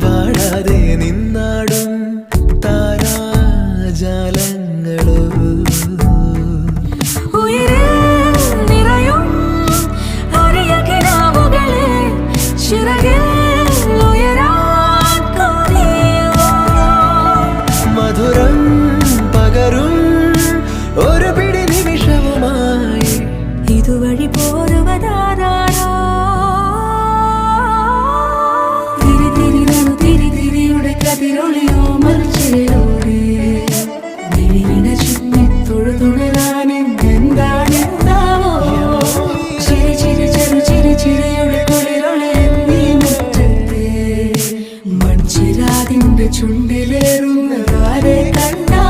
വാടാതെ നിന്നാടും താരാജാലങ്ങളോ മധുരം പകരും ഒരു പിടി നിമിഷവുമായി ഇതുവഴി പോരുവതാരോ തിരിതിരിയുടെ കതിരൊളിയോ മറിച്ചിലൂടെ വിഴിവിട ചുറ്റി തൊഴുതുണരാനെന്താണെന്താവോ ചിരി ചിരി ചെറു ചിരി ചിരിയുടെ കുളിരൊളി നീ മുറ്റത്തെ മൺചിരാതിന്റെ ചുണ്ടിലേറുന്നതാരെ കണ്ടാ